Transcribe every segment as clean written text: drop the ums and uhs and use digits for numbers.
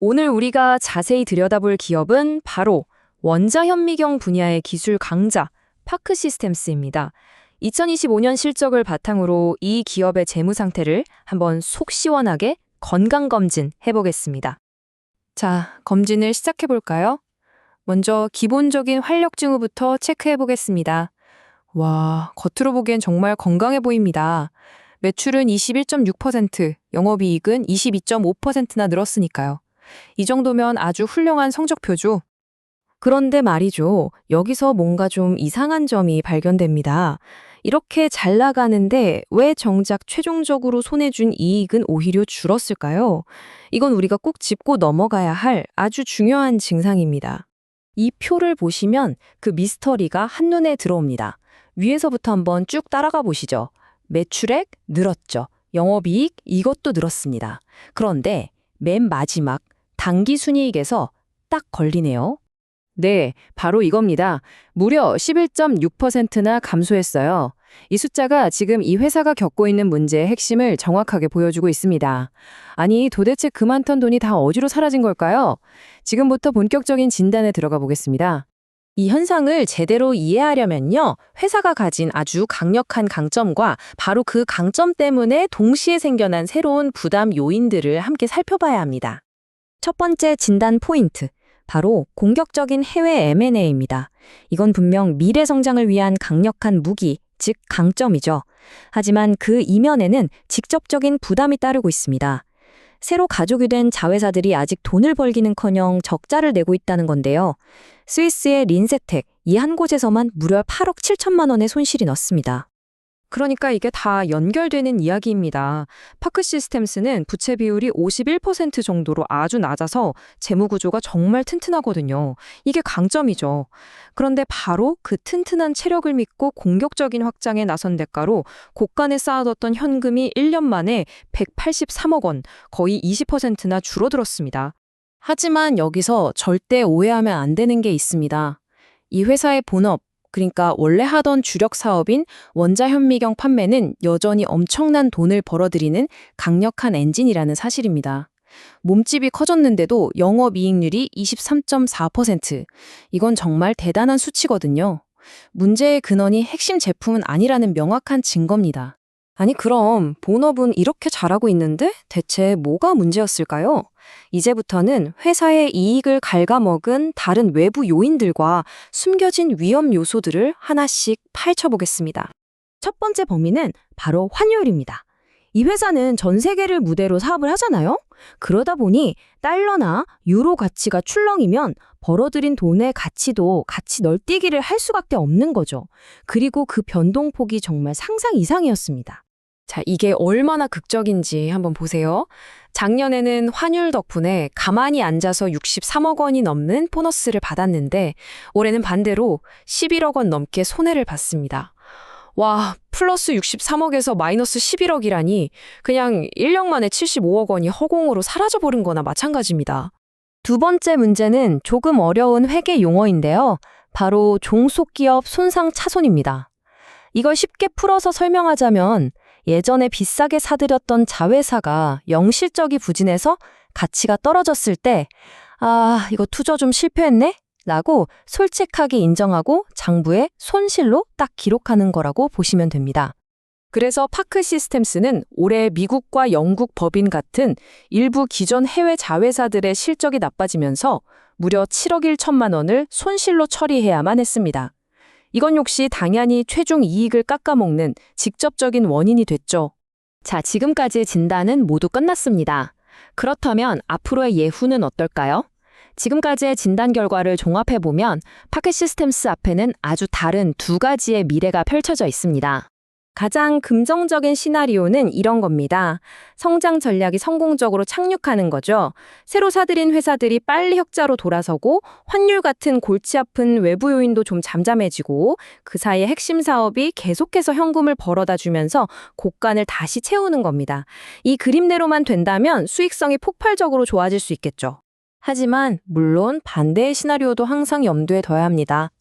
오늘 우리가 자세히 들여다볼 기업은 바로 원자현미경 분야의 기술 강자 파크 시스템스입니다. 2025년 실적을 바탕으로 이 기업의 재무 상태를 한번 속 시원하게 건강검진 해보겠습니다. 자, 검진을 시작해볼까요? 먼저 기본적인 활력 징후부터 체크해보겠습니다. 와, 겉으로 보기엔 정말 건강해 보입니다. 매출은 21.6%, 영업이익은 22.5%나 늘었으니까요. 이 정도면 아주 훌륭한 성적표죠. 그런데 말이죠. 여기서 뭔가 좀 이상한 점이 발견됩니다. 이렇게 잘 나가는데 왜 정작 최종적으로 손해준 이익은 오히려 줄었을까요? 이건 우리가 꼭 짚고 넘어가야 할 아주 중요한 증상입니다. 이 표를 보시면 그 미스터리가 한눈에 들어옵니다. 위에서부터 한번 쭉 따라가 보시죠. 매출액 늘었죠. 영업이익 이것도 늘었습니다. 그런데 맨 마지막 당기순이익에서 딱 걸리네요. 네, 바로 이겁니다. 무려 11.6%나 감소했어요. 이 숫자가 지금 이 회사가 겪고 있는 문제의 핵심을 정확하게 보여주고 있습니다. 아니, 도대체 그 많던 돈이 다 어디로 사라진 걸까요? 지금부터 본격적인 진단에 들어가 보겠습니다. 이 현상을 제대로 이해하려면요, 회사가 가진 아주 강력한 강점과 바로 그 강점 때문에 동시에 생겨난 새로운 부담 요인들을 함께 살펴봐야 합니다. 첫 번째 진단 포인트, 바로 공격적인 해외 M&A입니다. 이건 분명 미래 성장을 위한 강력한 무기, 즉 강점이죠. 하지만 그 이면에는 직접적인 부담이 따르고 있습니다. 새로 가족이 된 자회사들이 아직 돈을 벌기는커녕 적자를 내고 있다는 건데요. 스위스의 린세텍, 이 한 곳에서만 무려 8억 7천만 원의 손실이 났습니다. 그러니까 이게 다 연결되는 이야기입니다. 파크 시스템스는 부채 비율이 51% 정도로 아주 낮아서 재무 구조가 정말 튼튼하거든요. 이게 강점이죠. 그런데 바로 그 튼튼한 체력을 믿고 공격적인 확장에 나선 대가로 곳간에 쌓아뒀던 현금이 1년 만에 183억 원, 거의 20%나 줄어들었습니다. 하지만 여기서 절대 오해하면 안 되는 게 있습니다. 이 회사의 본업, 그러니까 원래 하던 주력 사업인 원자현미경 판매는 여전히 엄청난 돈을 벌어들이는 강력한 엔진이라는 사실입니다. 몸집이 커졌는데도 영업이익률이 23.4%. 이건 정말 대단한 수치거든요. 문제의 근원이 핵심 제품은 아니라는 명확한 증거입니다. 아니 그럼 본업은 이렇게 잘하고 있는데 대체 뭐가 문제였을까요? 이제부터는 회사의 이익을 갉아먹은 다른 외부 요인들과 숨겨진 위험 요소들을 하나씩 파헤쳐보겠습니다. 첫 번째 범위는 바로 환율입니다. 이 회사는 전 세계를 무대로 사업을 하잖아요? 그러다 보니 달러나 유로 가치가 출렁이면 벌어들인 돈의 가치도 같이 널뛰기를 할 수밖에 없는 거죠. 그리고 그 변동폭이 정말 상상 이상이었습니다. 자, 이게 얼마나 극적인지 한번 보세요. 작년에는 환율 덕분에 가만히 앉아서 63억 원이 넘는 보너스를 받았는데 올해는 반대로 11억 원 넘게 손해를 봤습니다. 와, 플러스 63억에서 마이너스 11억이라니 그냥 1년 만에 75억 원이 허공으로 사라져버린 거나 마찬가지입니다. 두 번째 문제는 조금 어려운 회계 용어인데요. 바로 종속기업 손상차손입니다. 이걸 쉽게 풀어서 설명하자면 예전에 비싸게 사들였던 자회사가 영실적이 부진해서 가치가 떨어졌을 때 이거 투자 좀 실패했네? 라고 솔직하게 인정하고 장부에 손실로 딱 기록하는 거라고 보시면 됩니다. 그래서 파크 시스템스는 올해 미국과 영국 법인 같은 일부 기존 해외 자회사들의 실적이 나빠지면서 무려 7억 1천만 원을 손실로 처리해야만 했습니다. 이건 역시 당연히 최종 이익을 깎아먹는 직접적인 원인이 됐죠. 자, 지금까지의 진단은 모두 끝났습니다. 그렇다면 앞으로의 예후는 어떨까요? 지금까지의 진단 결과를 종합해보면 파켓 시스템스 앞에는 아주 다른 두 가지의 미래가 펼쳐져 있습니다. 가장 긍정적인 시나리오는 이런 겁니다. 성장 전략이 성공적으로 착륙하는 거죠. 새로 사들인 회사들이 빨리 흑자로 돌아서고 환율 같은 골치 아픈 외부 요인도 좀 잠잠해지고 그 사이에 핵심 사업이 계속해서 현금을 벌어다 주면서 곳간을 다시 채우는 겁니다. 이 그림대로만 된다면 수익성이 폭발적으로 좋아질 수 있겠죠. 하지만 물론 반대의 시나리오도 항상 염두에 둬야 합니다.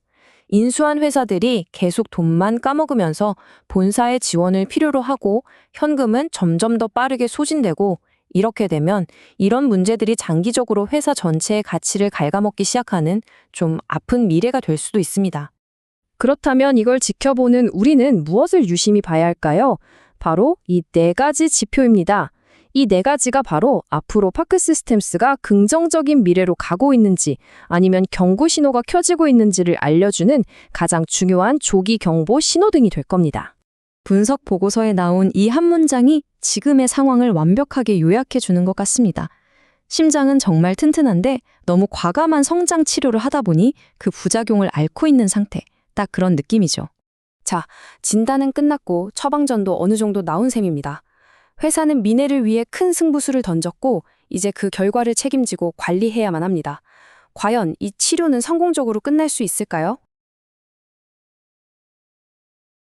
인수한 회사들이 계속 돈만 까먹으면서 본사의 지원을 필요로 하고 현금은 점점 더 빠르게 소진되고 이렇게 되면 이런 문제들이 장기적으로 회사 전체의 가치를 갉아먹기 시작하는 좀 아픈 미래가 될 수도 있습니다. 그렇다면 이걸 지켜보는 우리는 무엇을 유심히 봐야 할까요? 바로 이 네 가지 지표입니다. 이 네 가지가 바로 앞으로 파크 시스템스가 긍정적인 미래로 가고 있는지 아니면 경고 신호가 켜지고 있는지를 알려주는 가장 중요한 조기 경보 신호등이 될 겁니다. 분석 보고서에 나온 이 한 문장이 지금의 상황을 완벽하게 요약해 주는 것 같습니다. 심장은 정말 튼튼한데 너무 과감한 성장 치료를 하다 보니 그 부작용을 앓고 있는 상태. 딱 그런 느낌이죠. 자, 진단은 끝났고 처방전도 어느 정도 나온 셈입니다. 회사는 미래를 위해 큰 승부수를 던졌고 이제 그 결과를 책임지고 관리해야만 합니다. 과연 이 치료는 성공적으로 끝날 수 있을까요?